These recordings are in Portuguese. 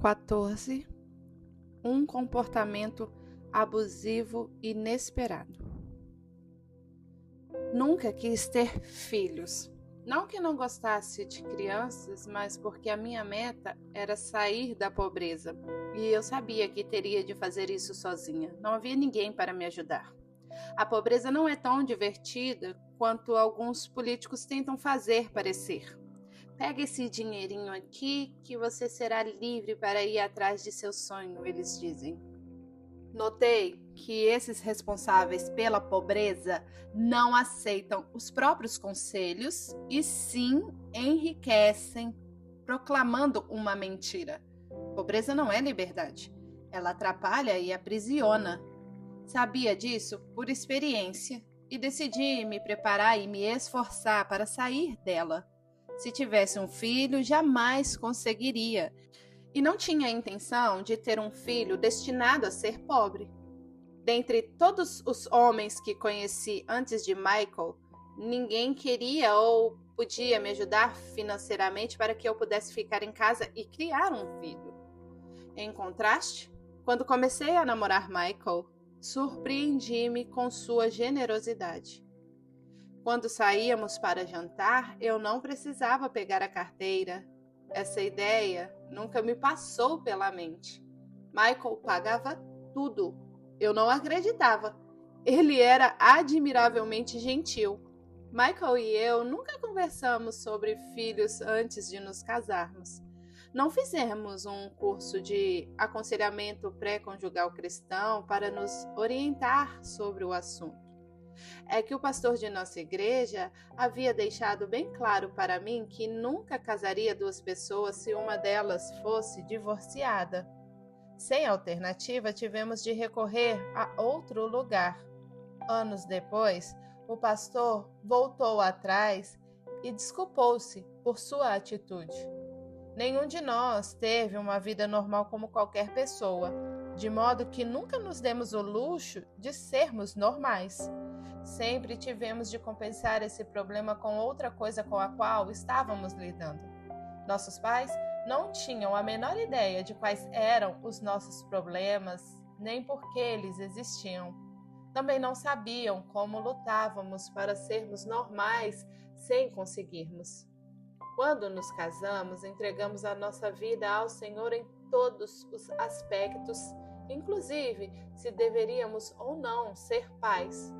14. Um comportamento abusivo inesperado. Nunca quis ter filhos. Não que não gostasse de crianças, mas porque a minha meta era sair da pobreza. E eu sabia que teria de fazer isso sozinha. Não havia ninguém para me ajudar. A pobreza não é tão divertida quanto alguns políticos tentam fazer parecer. Pega esse dinheirinho aqui que você será livre para ir atrás de seu sonho, eles dizem. Notei que esses responsáveis pela pobreza não aceitam os próprios conselhos e sim enriquecem, proclamando uma mentira. Pobreza não é liberdade. Ela atrapalha e aprisiona. Sabia disso por experiência e decidi me preparar e me esforçar para sair dela. Se tivesse um filho, jamais conseguiria. E não tinha a intenção de ter um filho destinado a ser pobre. Dentre todos os homens que conheci antes de Michael, ninguém queria ou podia me ajudar financeiramente para que eu pudesse ficar em casa e criar um filho. Em contraste, quando comecei a namorar Michael, surpreendi-me com sua generosidade. Quando saíamos para jantar, eu não precisava pegar a carteira. Essa ideia nunca me passou pela mente. Michael pagava tudo. Eu não acreditava. Ele era admiravelmente gentil. Michael e eu nunca conversamos sobre filhos antes de nos casarmos. Não fizemos um curso de aconselhamento pré-conjugal cristão para nos orientar sobre o assunto. É que o pastor de nossa igreja havia deixado bem claro para mim que nunca casaria duas pessoas se uma delas fosse divorciada. Sem alternativa, tivemos de recorrer a outro lugar. Anos depois, o pastor voltou atrás e desculpou-se por sua atitude. Nenhum de nós teve uma vida normal como qualquer pessoa, de modo que nunca nos demos o luxo de sermos normais. Sempre tivemos de compensar esse problema com outra coisa com a qual estávamos lidando. Nossos pais não tinham a menor ideia de quais eram os nossos problemas, nem por que eles existiam. Também não sabiam como lutávamos para sermos normais sem conseguirmos. Quando nos casamos, entregamos a nossa vida ao Senhor em todos os aspectos, inclusive se deveríamos ou não ser pais.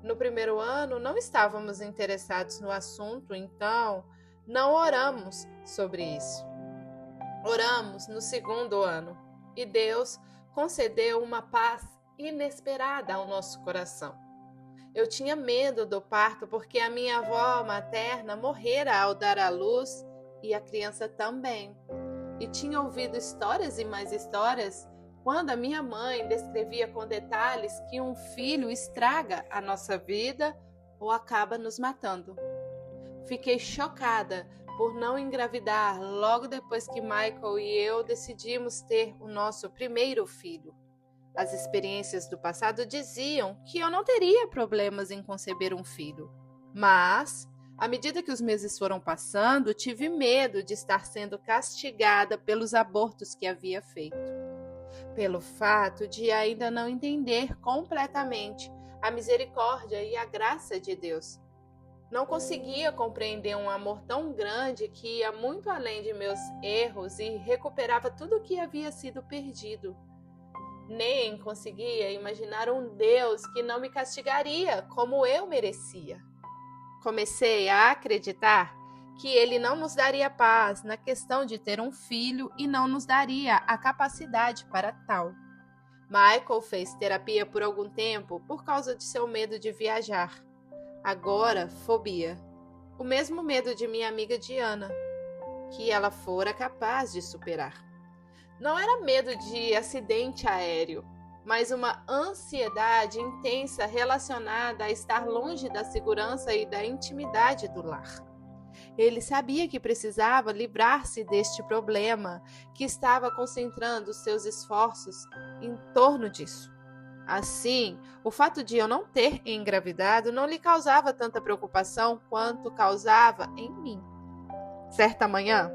No primeiro ano, não estávamos interessados no assunto, então não oramos sobre isso. Oramos no segundo ano e Deus concedeu uma paz inesperada ao nosso coração. Eu tinha medo do parto porque a minha avó materna morrera ao dar à luz e a criança também. E tinha ouvido histórias e mais histórias quando a minha mãe descrevia com detalhes que um filho estraga a nossa vida ou acaba nos matando. Fiquei chocada por não engravidar logo depois que Michael e eu decidimos ter o nosso primeiro filho. As experiências do passado diziam que eu não teria problemas em conceber um filho. Mas, à medida que os meses foram passando, tive medo de estar sendo castigada pelos abortos que havia feito. Pelo fato de ainda não entender completamente a misericórdia e a graça de Deus. Não conseguia compreender um amor tão grande que ia muito além de meus erros e recuperava tudo o que havia sido perdido. Nem conseguia imaginar um Deus que não me castigaria como eu merecia. Comecei a acreditar que Ele não nos daria paz na questão de ter um filho e não nos daria a capacidade para tal. Michael fez terapia por algum tempo por causa de seu medo de viajar. Agora, fobia. O mesmo medo de minha amiga Diana, que ela fora capaz de superar. Não era medo de acidente aéreo, mas uma ansiedade intensa relacionada a estar longe da segurança e da intimidade do lar. Ele sabia que precisava livrar-se deste problema, que estava concentrando seus esforços em torno disso. Assim, o fato de eu não ter engravidado não lhe causava tanta preocupação quanto causava em mim. Certa manhã,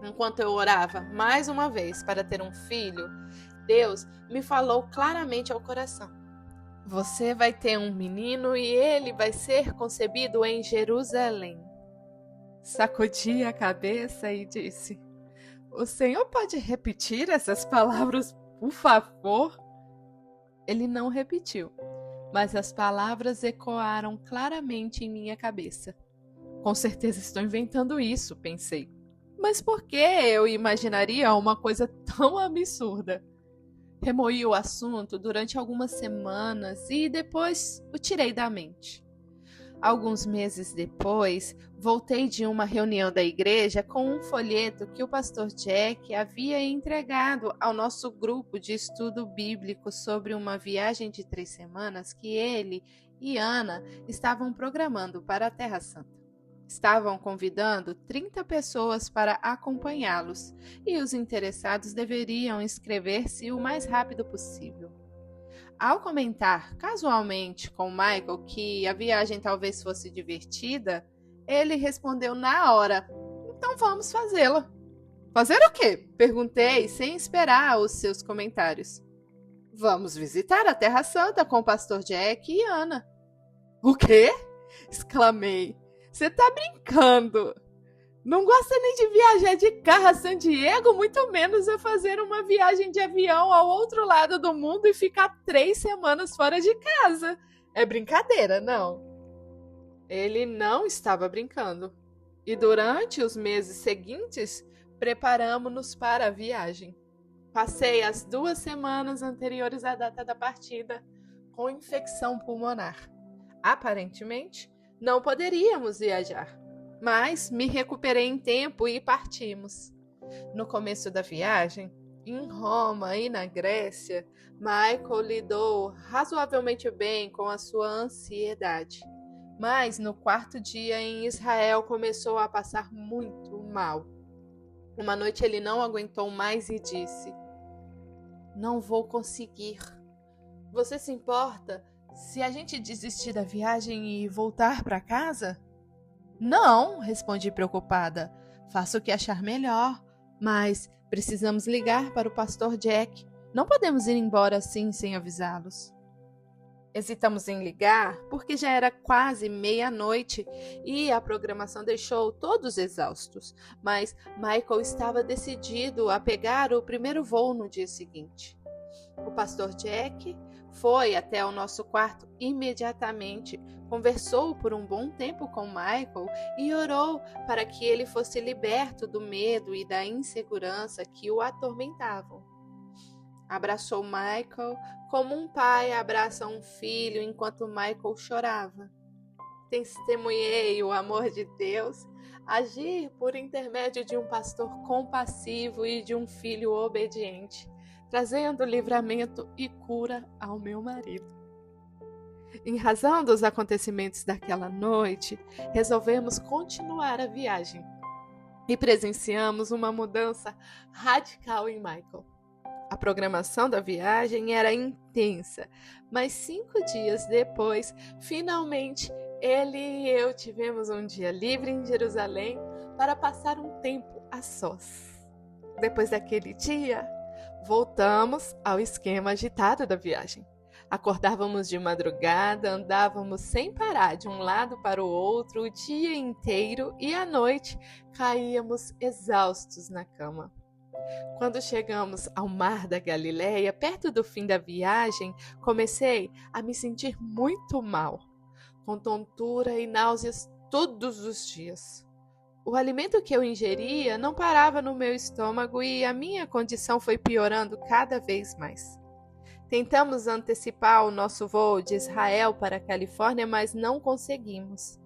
Enquanto eu orava mais uma vez para ter um filho, Deus me falou claramente ao coração: você vai ter um menino e ele vai ser concebido em Jerusalém. Sacudi a cabeça e disse: o senhor pode repetir essas palavras, por favor? Ele não repetiu, mas as palavras ecoaram claramente em minha cabeça. Com certeza estou inventando isso, pensei. Mas por que eu imaginaria uma coisa tão absurda? Remoí o assunto durante algumas semanas e depois o tirei da mente. Alguns meses depois, voltei de uma reunião da igreja com um folheto que o pastor Jack havia entregado ao nosso grupo de estudo bíblico sobre uma viagem de 3 semanas que ele e Ana estavam programando para a Terra Santa. Estavam convidando 30 pessoas para acompanhá-los e os interessados deveriam inscrever-se o mais rápido possível. Ao comentar casualmente com Michael que a viagem talvez fosse divertida, ele respondeu na hora: então vamos fazê-la. Fazer o quê? Perguntei sem esperar os seus comentários. Vamos visitar a Terra Santa com o pastor Jack e Ana. O quê? Exclamei. Você tá brincando? Não gosta nem de viajar de carro a San Diego, muito menos a fazer uma viagem de avião ao outro lado do mundo e ficar 3 semanas fora de casa. É brincadeira, não? Ele não estava brincando. E durante os meses seguintes, preparamos-nos para a viagem. Passei as 2 semanas anteriores à data da partida com infecção pulmonar. Aparentemente, não poderíamos viajar, mas me recuperei em tempo e partimos. No começo da viagem, em Roma e na Grécia, Michael lidou razoavelmente bem com a sua ansiedade. Mas no 4º dia em Israel começou a passar muito mal. Uma noite ele não aguentou mais e disse: não vou conseguir. Você se importa se a gente desistir da viagem e voltar para casa? Não, respondi preocupada. Faça o que achar melhor, mas precisamos ligar para o pastor Jack. Não podemos ir embora assim sem avisá-los. Hesitamos em ligar porque já era quase meia-noite e a programação deixou todos exaustos, mas Michael estava decidido a pegar o primeiro voo no dia seguinte. O pastor Jack foi até o nosso quarto imediatamente, conversou por um bom tempo com Michael e orou para que ele fosse liberto do medo e da insegurança que o atormentavam. Abraçou Michael como um pai abraça um filho enquanto Michael chorava. Testemunhei o amor de Deus agir por intermédio de um pastor compassivo e de um filho obediente, trazendo livramento e cura ao meu marido. Em razão dos acontecimentos daquela noite, resolvemos continuar a viagem e presenciamos uma mudança radical em Michael. A programação da viagem era intensa, mas 5 dias depois, finalmente, ele e eu tivemos um dia livre em Jerusalém para passar um tempo a sós. Depois daquele dia, voltamos ao esquema agitado da viagem. Acordávamos de madrugada, andávamos sem parar de um lado para o outro o dia inteiro e à noite caíamos exaustos na cama. Quando chegamos ao Mar da Galileia, perto do fim da viagem, comecei a me sentir muito mal, com tontura e náuseas todos os dias. O alimento que eu ingeria não parava no meu estômago e a minha condição foi piorando cada vez mais. Tentamos antecipar o nosso voo de Israel para a Califórnia, mas não conseguimos.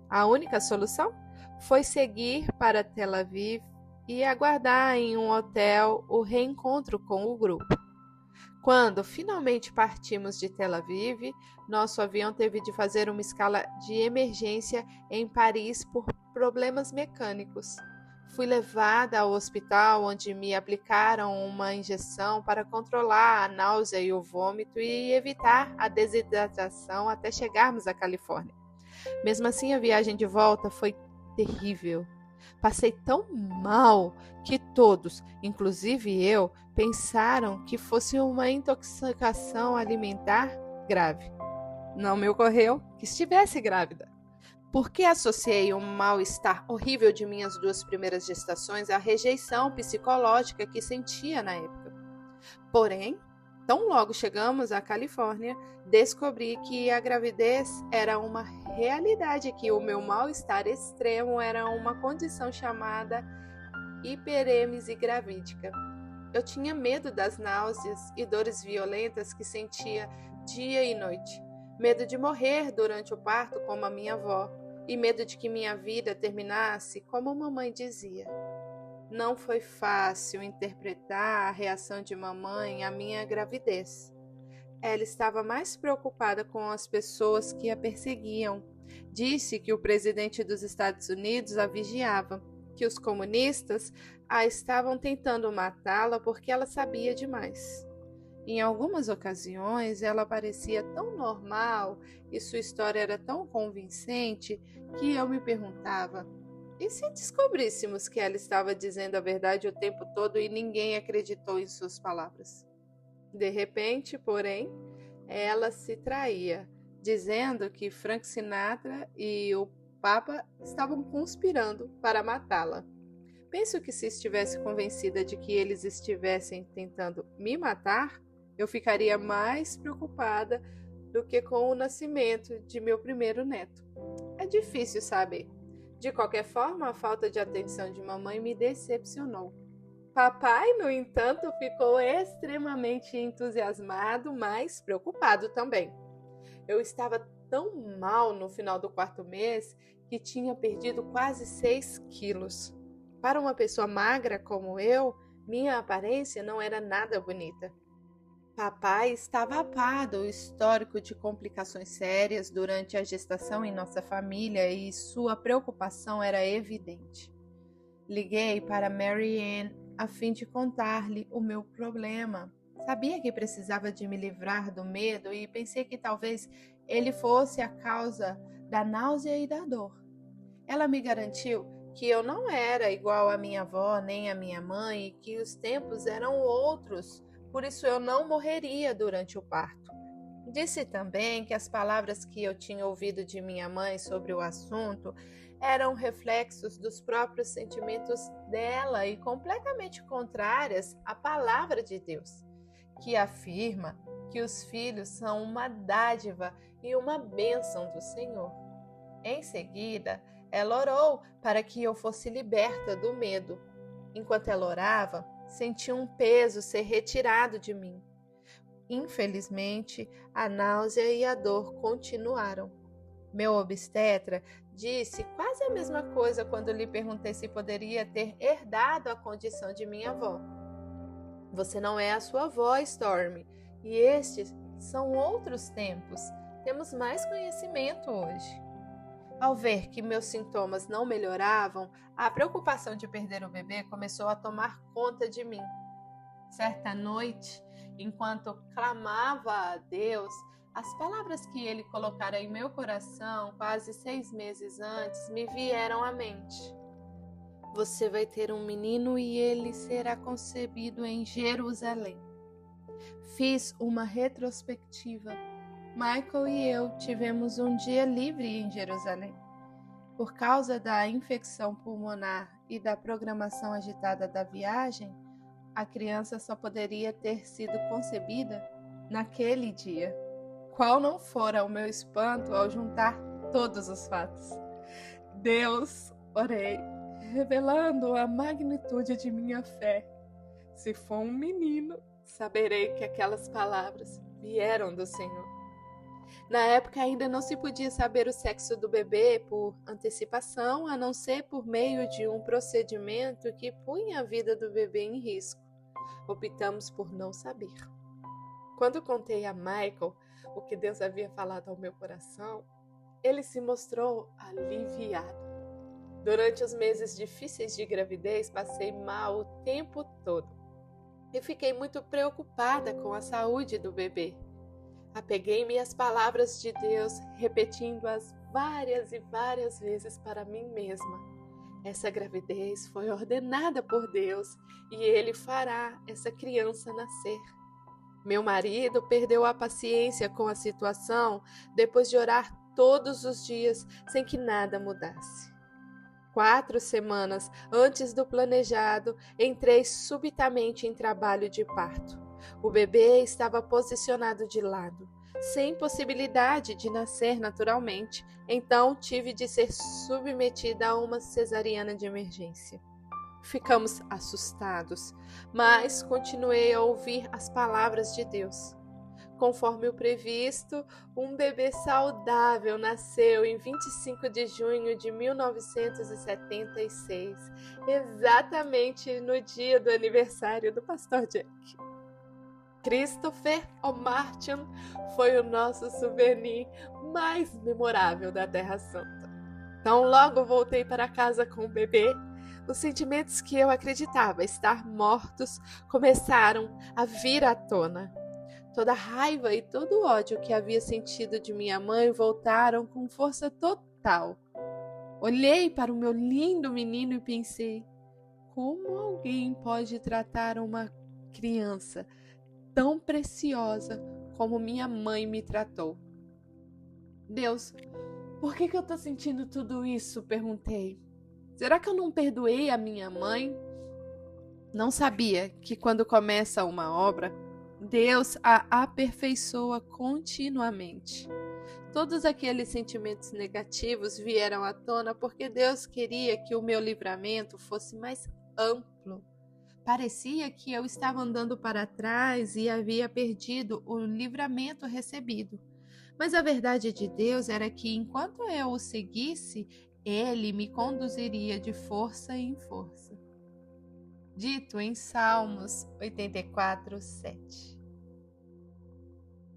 A única solução foi seguir para Tel Aviv e aguardar em um hotel o reencontro com o grupo. Quando finalmente partimos de Tel Aviv, nosso avião teve de fazer uma escala de emergência em Paris por problemas mecânicos. Fui levada ao hospital onde me aplicaram uma injeção para controlar a náusea e o vômito e evitar a desidratação até chegarmos à Califórnia. Mesmo assim, a viagem de volta foi terrível. Passei tão mal que todos, inclusive eu, pensaram que fosse uma intoxicação alimentar grave. Não me ocorreu que estivesse grávida. Porque associei um mal-estar horrível de minhas 2 primeiras gestações à rejeição psicológica que sentia na época. Porém, tão logo chegamos à Califórnia, descobri que a gravidez era uma realidade, que o meu mal-estar extremo era uma condição chamada hiperêmese gravídica. Eu tinha medo das náuseas e dores violentas que sentia dia e noite. Medo de morrer durante o parto, como a minha avó, e medo de que minha vida terminasse como mamãe dizia. Não foi fácil interpretar a reação de mamãe à minha gravidez. Ela estava mais preocupada com as pessoas que a perseguiam. Disse que o presidente dos Estados Unidos a vigiava, que os comunistas a estavam tentando matá-la porque ela sabia demais. Em algumas ocasiões, ela parecia tão normal e sua história era tão convincente que eu me perguntava: e se descobríssemos que ela estava dizendo a verdade o tempo todo e ninguém acreditou em suas palavras? De repente, porém, ela se traía, dizendo que Frank Sinatra e o Papa estavam conspirando para matá-la. Penso que se estivesse convencida de que eles estivessem tentando me matar, eu ficaria mais preocupada do que com o nascimento de meu primeiro neto. É difícil saber. De qualquer forma, a falta de atenção de mamãe me decepcionou. Papai, no entanto, ficou extremamente entusiasmado, mas preocupado também. Eu estava tão mal no final do 4º mês que tinha perdido quase 6 quilos. Para uma pessoa magra como eu, minha aparência não era nada bonita. Papai estava a par do histórico de complicações sérias durante a gestação em nossa família e sua preocupação era evidente. Liguei para Mary Ann a fim de contar-lhe o meu problema. Sabia que precisava de me livrar do medo e pensei que talvez ele fosse a causa da náusea e da dor. Ela me garantiu que eu não era igual à minha avó nem à minha mãe e que os tempos eram outros. Por isso eu não morreria durante o parto. Disse também que as palavras que eu tinha ouvido de minha mãe sobre o assunto eram reflexos dos próprios sentimentos dela e completamente contrárias à palavra de Deus, que afirma que os filhos são uma dádiva e uma bênção do Senhor. Em seguida, ela orou para que eu fosse liberta do medo. Enquanto ela orava, senti um peso ser retirado de mim. Infelizmente, a náusea e a dor continuaram. Meu obstetra disse quase a mesma coisa quando lhe perguntei se poderia ter herdado a condição de minha avó. Você não é a sua avó, Stormy, e estes são outros tempos. Temos mais conhecimento hoje. Ao ver que meus sintomas não melhoravam, a preocupação de perder o bebê começou a tomar conta de mim. Certa noite, enquanto clamava a Deus, as palavras que ele colocara em meu coração quase 6 meses antes me vieram à mente. Você vai ter um menino e ele será concebido em Jerusalém. Fiz uma retrospectiva. Michael e eu tivemos um dia livre em Jerusalém. Por causa da infecção pulmonar e da programação agitada da viagem, a criança só poderia ter sido concebida naquele dia. Qual não fora o meu espanto ao juntar todos os fatos. Deus, orei, revelando a magnitude de minha fé. Se for um menino, saberei que aquelas palavras vieram do Senhor. Na época ainda não se podia saber o sexo do bebê por antecipação, a não ser por meio de um procedimento que punha a vida do bebê em risco. Optamos por não saber. Quando contei a Michael o que Deus havia falado ao meu coração, ele se mostrou aliviado. Durante os meses difíceis de gravidez, passei mal o tempo todo e fiquei muito preocupada com a saúde do bebê. Apeguei-me às palavras de Deus, repetindo-as várias e várias vezes para mim mesma. Essa gravidez foi ordenada por Deus e Ele fará essa criança nascer. Meu marido perdeu a paciência com a situação depois de orar todos os dias sem que nada mudasse. 4 semanas antes do planejado, entrei subitamente em trabalho de parto. O bebê estava posicionado de lado, sem possibilidade de nascer naturalmente, então tive de ser submetida a uma cesariana de emergência. Ficamos assustados, mas continuei a ouvir as palavras de Deus. Conforme o previsto, um bebê saudável nasceu em 25 de junho de 1976, exatamente no dia do aniversário do pastor Jack. Christopher O'Martin foi o nosso souvenir mais memorável da Terra Santa. Então logo voltei para casa com o bebê. Os sentimentos que eu acreditava estar mortos começaram a vir à tona. Toda a raiva e todo o ódio que havia sentido de minha mãe voltaram com força total. Olhei para o meu lindo menino e pensei: como alguém pode tratar uma criança tão preciosa como minha mãe me tratou? Deus, por que eu estou sentindo tudo isso? Perguntei. Será que eu não perdoei a minha mãe? Não sabia que quando começa uma obra, Deus a aperfeiçoa continuamente. Todos aqueles sentimentos negativos vieram à tona porque Deus queria que o meu livramento fosse mais amplo. Parecia que eu estava andando para trás e havia perdido o livramento recebido. Mas a verdade de Deus era que enquanto eu o seguisse, Ele me conduziria de força em força. Dito em Salmos 84:7.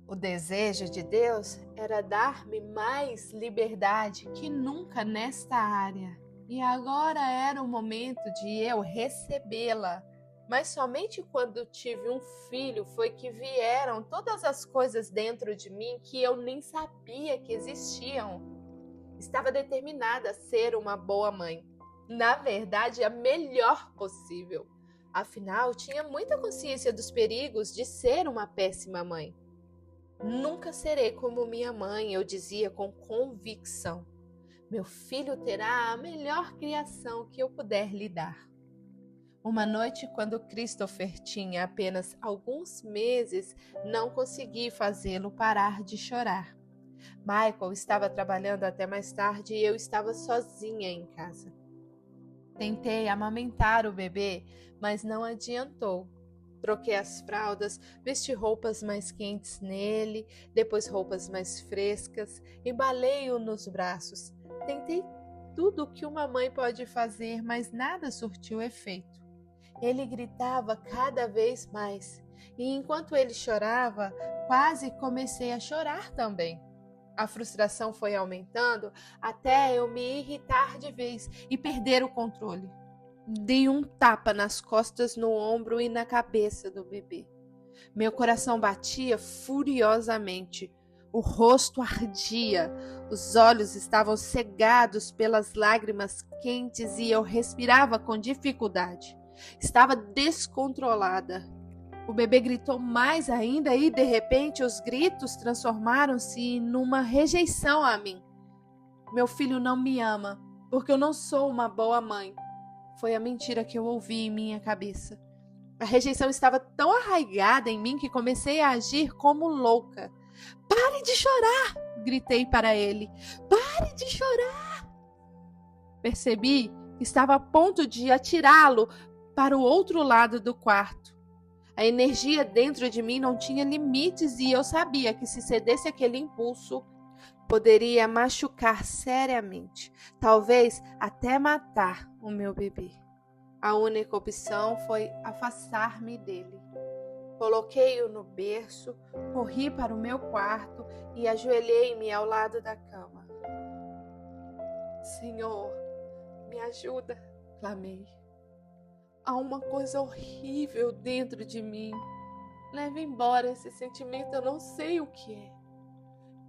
O desejo de Deus era dar-me mais liberdade que nunca nesta área. E agora era o momento de eu recebê-la. Mas somente quando tive um filho foi que vieram todas as coisas dentro de mim que eu nem sabia que existiam. Estava determinada a ser uma boa mãe. Na verdade, a melhor possível. Afinal, tinha muita consciência dos perigos de ser uma péssima mãe. Nunca serei como minha mãe, eu dizia com convicção. Meu filho terá a melhor criação que eu puder lhe dar. Uma noite, quando Christopher tinha apenas alguns meses, não consegui fazê-lo parar de chorar. Michael estava trabalhando até mais tarde e eu estava sozinha em casa. Tentei amamentar o bebê, mas não adiantou. Troquei as fraldas, vesti roupas mais quentes nele, depois roupas mais frescas, embalei-o nos braços. Tentei tudo o que uma mãe pode fazer, mas nada surtiu efeito. Ele gritava cada vez mais, e enquanto ele chorava, quase comecei a chorar também. A frustração foi aumentando até eu me irritar de vez e perder o controle. Dei um tapa nas costas, no ombro e na cabeça do bebê. Meu coração batia furiosamente. O rosto ardia, os olhos estavam cegados pelas lágrimas quentes e eu respirava com dificuldade. Estava descontrolada. O bebê gritou mais ainda e, de repente, os gritos transformaram-se numa rejeição a mim. Meu filho não me ama, porque eu não sou uma boa mãe. Foi a mentira que eu ouvi em minha cabeça. A rejeição estava tão arraigada em mim que comecei a agir como louca. Pare de chorar! Gritei para ele. Pare de chorar! Percebi que estava a ponto de atirá-lo para o outro lado do quarto. A energia dentro de mim não tinha limites e eu sabia que se cedesse aquele impulso, poderia machucar seriamente, talvez até matar o meu bebê. A única opção foi afastar-me dele. Coloquei-o no berço, corri para o meu quarto e ajoelhei-me ao lado da cama. Senhor, me ajuda, clamei. Há uma coisa horrível dentro de mim. Leve embora esse sentimento, eu não sei o que é.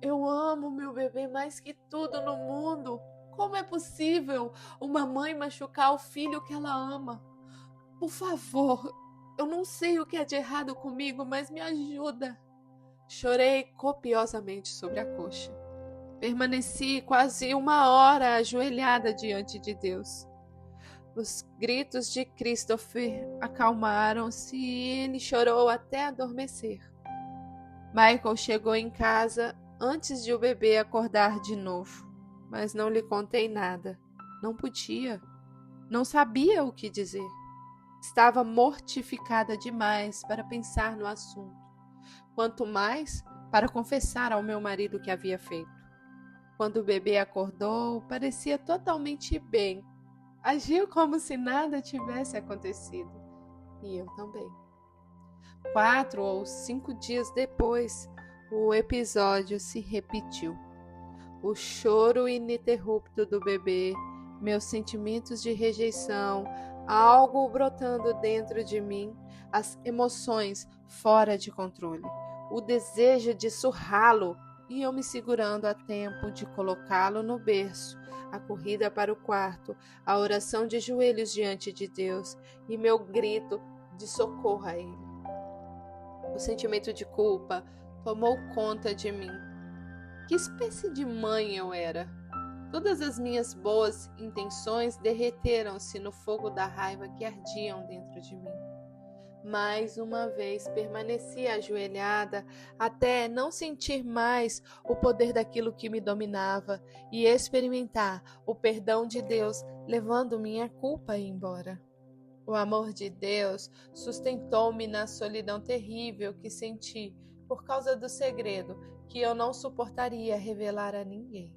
Eu amo meu bebê mais que tudo no mundo. Como é possível uma mãe machucar o filho que ela ama? Por favor, eu não sei o que é de errado comigo, mas me ajuda. Chorei copiosamente sobre a coxa. Permaneci quase 1 hora ajoelhada diante de Deus. Os gritos de Christopher acalmaram-se e ele chorou até adormecer. Michael chegou em casa antes de o bebê acordar de novo, mas não lhe contei nada. Não podia. Não sabia o que dizer. Estava mortificada demais para pensar no assunto, quanto mais para confessar ao meu marido o que havia feito. Quando o bebê acordou, parecia totalmente bem. Agiu como se nada tivesse acontecido. E eu também. 4 ou 5 dias depois, o episódio se repetiu. O choro ininterrupto do bebê, meus sentimentos de rejeição, algo brotando dentro de mim, as emoções fora de controle, o desejo de surrá-lo e eu me segurando a tempo de colocá-lo no berço, a corrida para o quarto, a oração de joelhos diante de Deus e meu grito de socorro a Ele. O sentimento de culpa tomou conta de mim. Que espécie de mãe eu era? Todas as minhas boas intenções derreteram-se no fogo da raiva que ardiam dentro de mim. Mais uma vez permaneci ajoelhada até não sentir mais o poder daquilo que me dominava e experimentar o perdão de Deus levando minha culpa embora. O amor de Deus sustentou-me na solidão terrível que senti por causa do segredo que eu não suportaria revelar a ninguém.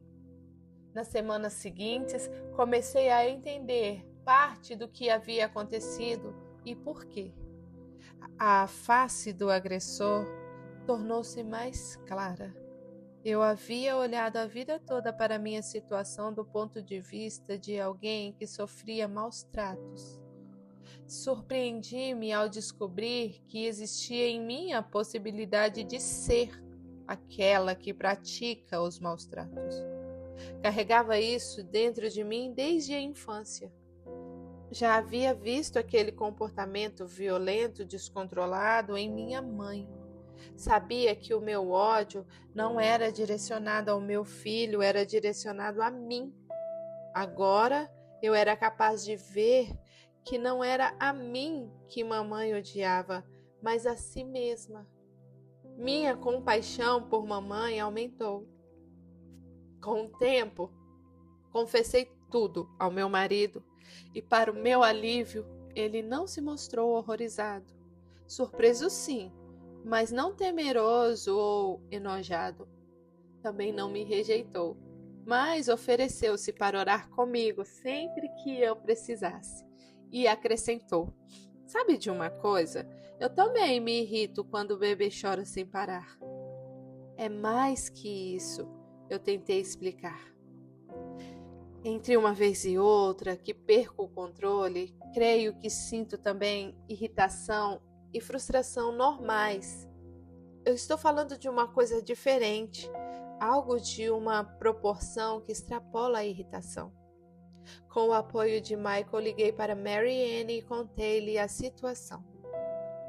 Nas semanas seguintes, comecei a entender parte do que havia acontecido e por quê. A face do agressor tornou-se mais clara. Eu havia olhado a vida toda para minha situação do ponto de vista de alguém que sofria maus tratos. Surpreendi-me ao descobrir que existia em mim a possibilidade de ser aquela que pratica os maus tratos. Carregava isso dentro de mim desde a infância. Já havia visto aquele comportamento violento, descontrolado em minha mãe. Sabia que o meu ódio não era direcionado ao meu filho, era direcionado a mim. Agora eu era capaz de ver que não era a mim que mamãe odiava, mas a si mesma. Minha compaixão por mamãe aumentou. Com o tempo, confessei tudo ao meu marido e, para o meu alívio, ele não se mostrou horrorizado. Surpreso, sim, mas não temeroso ou enojado. Também não me rejeitou, mas ofereceu-se para orar comigo sempre que eu precisasse. E acrescentou: sabe de uma coisa? Eu também me irrito quando o bebê chora sem parar. É mais que isso, eu tentei explicar. Entre uma vez e outra que perco o controle, creio que sinto também irritação e frustração normais. Eu estou falando de uma coisa diferente, algo de uma proporção que extrapola a irritação. Com o apoio de Michael, liguei para Mary Ann e contei-lhe a situação.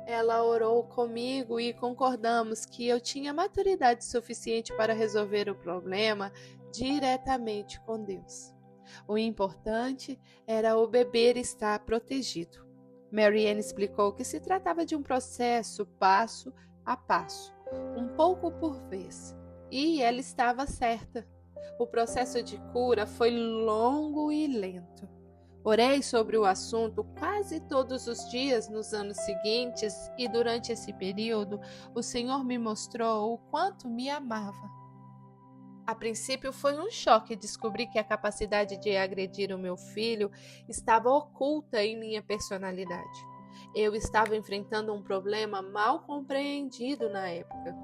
Ela orou comigo e concordamos que eu tinha maturidade suficiente para resolver o problema diretamente com Deus. O importante era o bebê estar protegido. Mary Ann explicou que se tratava de um processo passo a passo, um pouco por vez, e ela estava certa. O processo de cura foi longo e lento. Orei sobre o assunto quase todos os dias nos anos seguintes e durante esse período o Senhor me mostrou o quanto me amava. A princípio foi um choque descobrir que a capacidade de agredir o meu filho estava oculta em minha personalidade. Eu estava enfrentando um problema mal compreendido na época.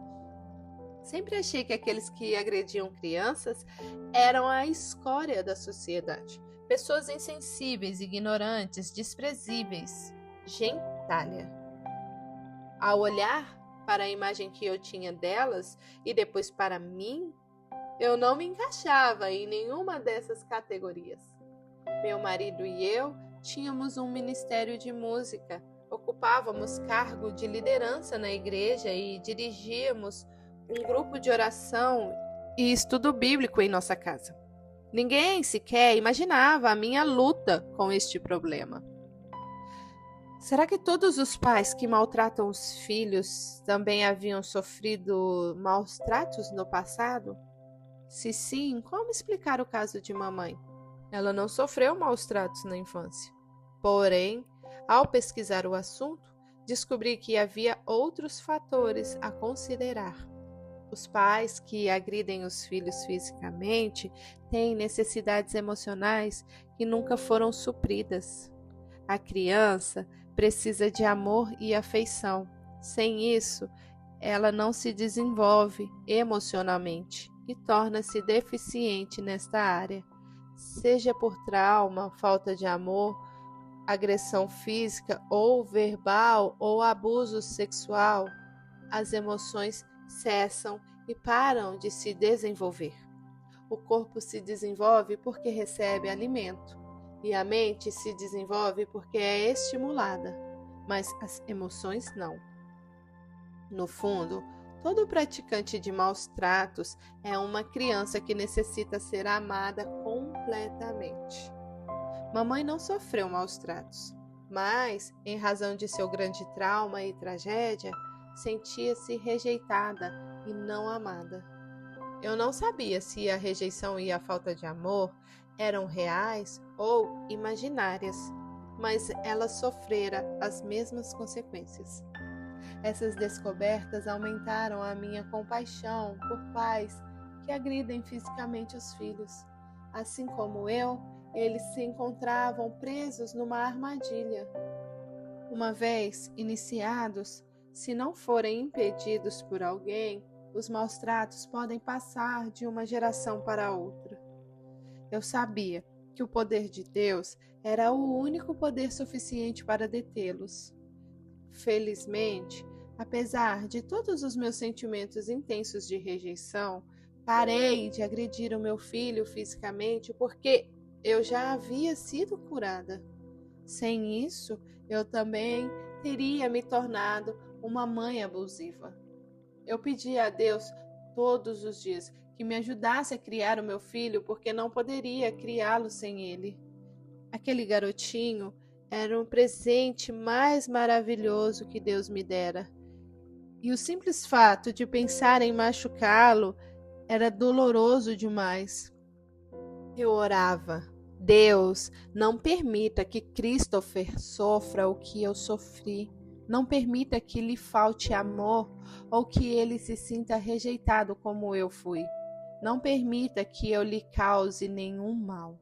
Sempre achei que aqueles que agrediam crianças eram a escória da sociedade. Pessoas insensíveis, ignorantes, desprezíveis, gentalha. Ao olhar para a imagem que eu tinha delas e depois para mim, Eu não me encaixava em nenhuma dessas categorias. Meu marido e eu tínhamos um ministério de música, ocupávamos cargo de liderança na igreja e dirigíamos um grupo de oração e estudo bíblico em nossa casa. Ninguém sequer imaginava a minha luta com este problema. Será que todos os pais que maltratam os filhos também haviam sofrido maus tratos no passado? Se sim, como explicar o caso de mamãe? Ela não sofreu maus tratos na infância. Porém, ao pesquisar o assunto, descobri que havia outros fatores a considerar. Os pais que agridem os filhos fisicamente têm necessidades emocionais que nunca foram supridas. A criança precisa de amor e afeição. Sem isso, ela não se desenvolve emocionalmente e torna-se deficiente nesta área. Seja por trauma, falta de amor, agressão física ou verbal ou abuso sexual, as emoções cessam e param de se desenvolver. O corpo se desenvolve porque recebe alimento e a mente se desenvolve porque é estimulada, mas as emoções não. No fundo, todo praticante de maus tratos é uma criança que necessita ser amada completamente. Mamãe não sofreu maus tratos, mas, em razão de seu grande trauma e tragédia, sentia-se rejeitada e não amada. Eu não sabia se a rejeição e a falta de amor eram reais ou imaginárias, mas ela sofrera as mesmas consequências. Essas descobertas aumentaram a minha compaixão por pais que agridem fisicamente os filhos. Assim como eu, eles se encontravam presos numa armadilha. Uma vez iniciados, se não forem impedidos por alguém, os maus tratos podem passar de uma geração para outra. Eu sabia que o poder de Deus era o único poder suficiente para detê-los. Felizmente, apesar de todos os meus sentimentos intensos de rejeição, parei de agredir o meu filho fisicamente porque eu já havia sido curada. Sem isso, eu também teria me tornado uma mãe abusiva. Eu pedi a Deus todos os dias que me ajudasse a criar o meu filho porque não poderia criá-lo sem ele. Aquele garotinho era um presente mais maravilhoso que Deus me dera. E o simples fato de pensar em machucá-lo era doloroso demais. Eu orava: Deus, não permita que Christopher sofra o que eu sofri. Não permita que lhe falte amor ou que ele se sinta rejeitado como eu fui. Não permita que eu lhe cause nenhum mal.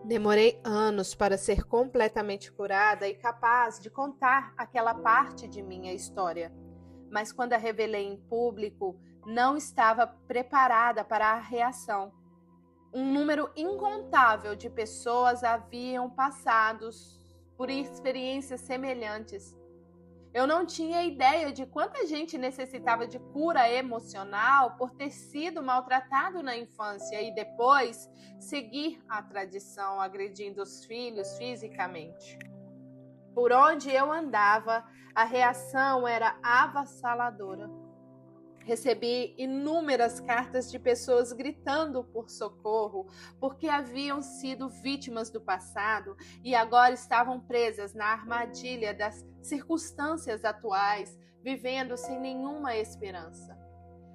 Demorei anos para ser completamente curada e capaz de contar aquela parte de minha história. Mas quando a revelei em público, não estava preparada para a reação. Um número incontável de pessoas haviam passado por experiências semelhantes. Eu não tinha ideia de quanta gente necessitava de cura emocional por ter sido maltratado na infância e depois seguir a tradição agredindo os filhos fisicamente. Por onde eu andava, a reação era avassaladora. Recebi inúmeras cartas de pessoas gritando por socorro, porque haviam sido vítimas do passado e agora estavam presas na armadilha das circunstâncias atuais, vivendo sem nenhuma esperança.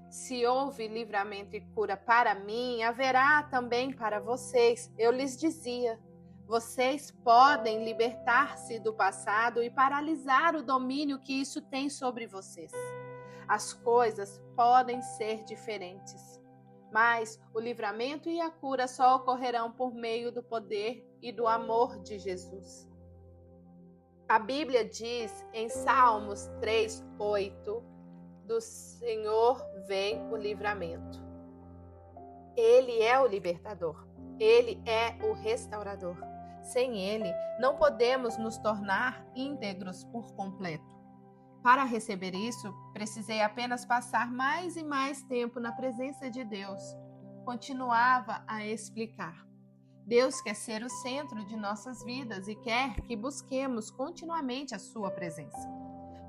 Se houve livramento e cura para mim, haverá também para vocês, eu lhes dizia. Vocês podem libertar-se do passado e paralisar o domínio que isso tem sobre vocês. As coisas podem ser diferentes, mas o livramento e a cura só ocorrerão por meio do poder e do amor de Jesus. A Bíblia diz em Salmos 3:8, do Senhor vem o livramento. Ele é o libertador, ele é o restaurador. Sem ele, não podemos nos tornar íntegros por completo. Para receber isso, precisei apenas passar mais e mais tempo na presença de Deus. continuava a explicar. Deus quer ser o centro de nossas vidas e quer que busquemos continuamente a sua presença.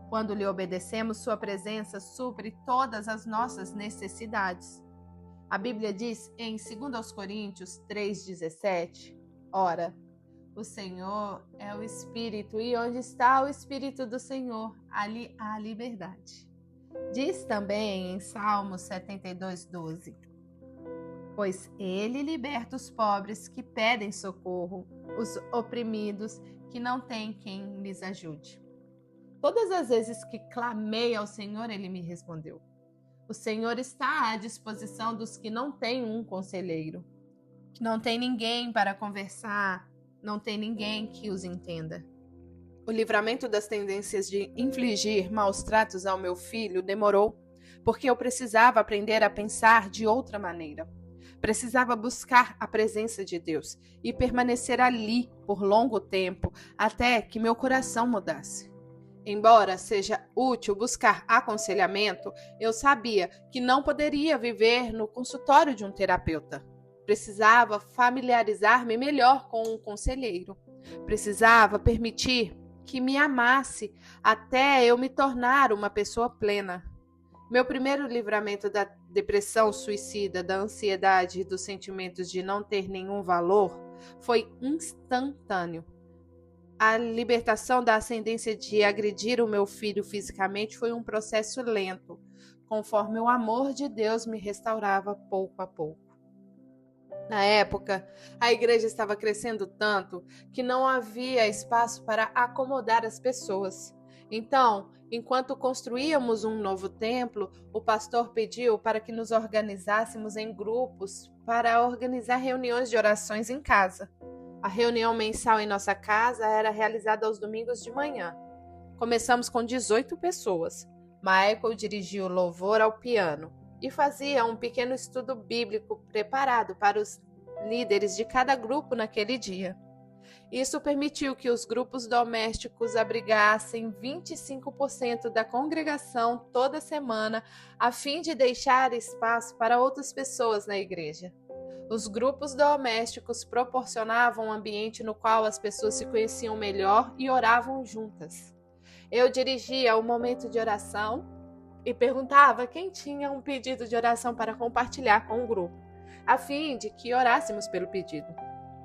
Quando lhe obedecemos, sua presença supre todas as nossas necessidades. A Bíblia diz em 2 Coríntios 3,17, ora, o Senhor é o Espírito, e onde está o Espírito do Senhor, ali há liberdade. Diz também em Salmos 72:12, pois ele liberta os pobres que pedem socorro, os oprimidos que não têm quem lhes ajude. Todas as vezes que clamei ao Senhor, ele me respondeu. O Senhor está à disposição dos que não têm um conselheiro, que não tem ninguém para conversar, não tem ninguém que os entenda. O livramento das tendências de infligir maus tratos ao meu filho demorou, porque eu precisava aprender a pensar de outra maneira. Precisava buscar a presença de Deus e permanecer ali por longo tempo até que meu coração mudasse. Embora seja útil buscar aconselhamento, eu sabia que não poderia viver no consultório de um terapeuta. Precisava familiarizar-me melhor com um conselheiro. Precisava permitir que me amasse até eu me tornar uma pessoa plena. Meu primeiro livramento da depressão suicida, da ansiedade e dos sentimentos de não ter nenhum valor foi instantâneo. A libertação da ascendência de agredir o meu filho fisicamente foi um processo lento, conforme o amor de Deus me restaurava pouco a pouco. Na época, a igreja estava crescendo tanto que não havia espaço para acomodar as pessoas. Então, enquanto construíamos um novo templo, o pastor pediu para que nos organizássemos em grupos para organizar reuniões de orações em casa. A reunião mensal em nossa casa era realizada aos domingos de manhã. Começamos com 18 pessoas. Michael dirigia o louvor ao piano e fazia um pequeno estudo bíblico preparado para os líderes de cada grupo naquele dia. Isso permitiu que os grupos domésticos abrigassem 25% da congregação toda semana, a fim de deixar espaço para outras pessoas na igreja. Os grupos domésticos proporcionavam um ambiente no qual as pessoas se conheciam melhor e oravam juntas. Eu dirigia o momento de oração e perguntava quem tinha um pedido de oração para compartilhar com o grupo, a fim de que orássemos pelo pedido.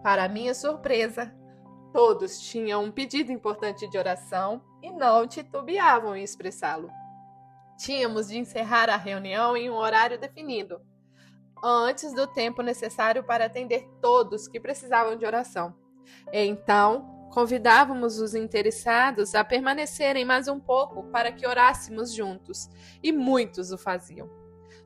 Para minha surpresa, todos tinham um pedido importante de oração e não titubeavam em expressá-lo. Tínhamos de encerrar a reunião em um horário definido, antes do tempo necessário para atender todos que precisavam de oração. Então, convidávamos os interessados a permanecerem mais um pouco para que orássemos juntos, e muitos o faziam.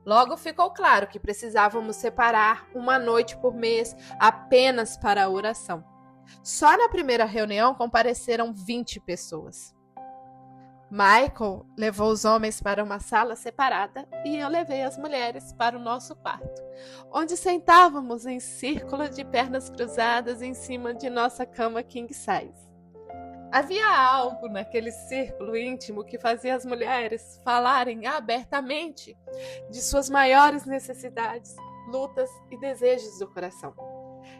Logo ficou claro que precisávamos separar uma noite por mês apenas para a oração. Só na primeira reunião compareceram 20 pessoas. Michael levou os homens para uma sala separada e eu levei as mulheres para o nosso quarto, onde sentávamos em círculo de pernas cruzadas em cima de nossa cama king size. Havia algo naquele círculo íntimo que fazia as mulheres falarem abertamente de suas maiores necessidades, lutas e desejos do coração.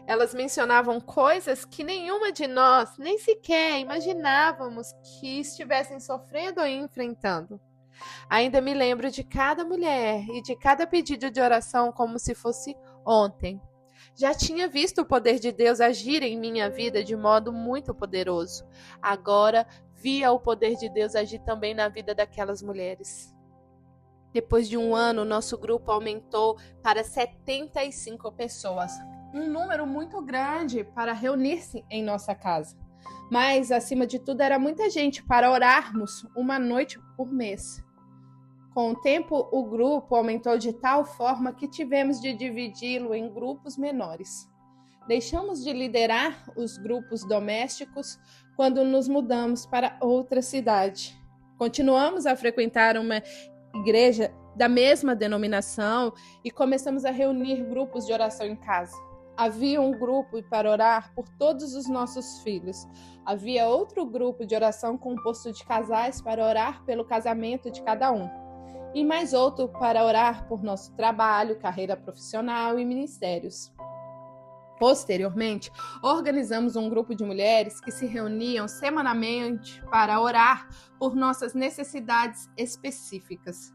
Elas mencionavam coisas que nenhuma de nós nem sequer imaginávamos que estivessem sofrendo ou enfrentando. Ainda me lembro de cada mulher e de cada pedido de oração como se fosse ontem. Já tinha visto o poder de Deus agir em minha vida de modo muito poderoso. Agora via o poder de Deus agir também na vida daquelas mulheres. Depois de um ano, nosso grupo aumentou para 75 pessoas. Um número muito grande para reunir-se em nossa casa. Mas, acima de tudo, era muita gente para orarmos uma noite por mês. Com o tempo, o grupo aumentou de tal forma que tivemos de dividi-lo em grupos menores. Deixamos de liderar os grupos domésticos quando nos mudamos para outra cidade. Continuamos a frequentar uma igreja da mesma denominação e começamos a reunir grupos de oração em casa. Havia um grupo para orar por todos os nossos filhos. Havia outro grupo de oração composto de casais para orar pelo casamento de cada um. e mais outro para orar por nosso trabalho, carreira profissional e ministérios. Posteriormente, organizamos um grupo de mulheres que se reuniam semanalmente para orar por nossas necessidades específicas.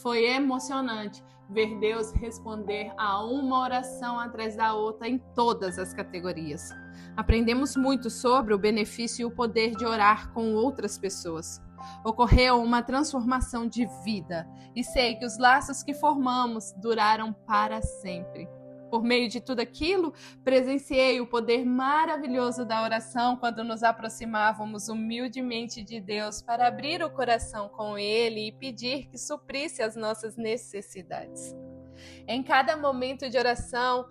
Foi emocionante ver Deus responder a uma oração atrás da outra em todas as categorias. Aprendemos muito sobre o benefício e o poder de orar com outras pessoas. Ocorreu uma transformação de vida e sei que os laços que formamos duraram para sempre. Por meio de tudo aquilo, presenciei o poder maravilhoso da oração quando nos aproximávamos humildemente de Deus para abrir o coração com Ele e pedir que suprisse as nossas necessidades. Em cada momento de oração,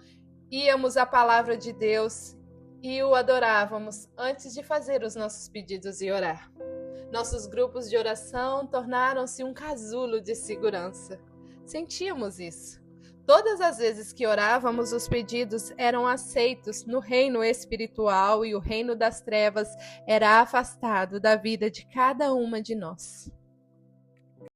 íamos à palavra de Deus e o adorávamos antes de fazer os nossos pedidos e orar. Nossos grupos de oração tornaram-se um casulo de segurança. Sentíamos isso. Todas as vezes que orávamos, os pedidos eram aceitos no reino espiritual e o reino das trevas era afastado da vida de cada uma de nós.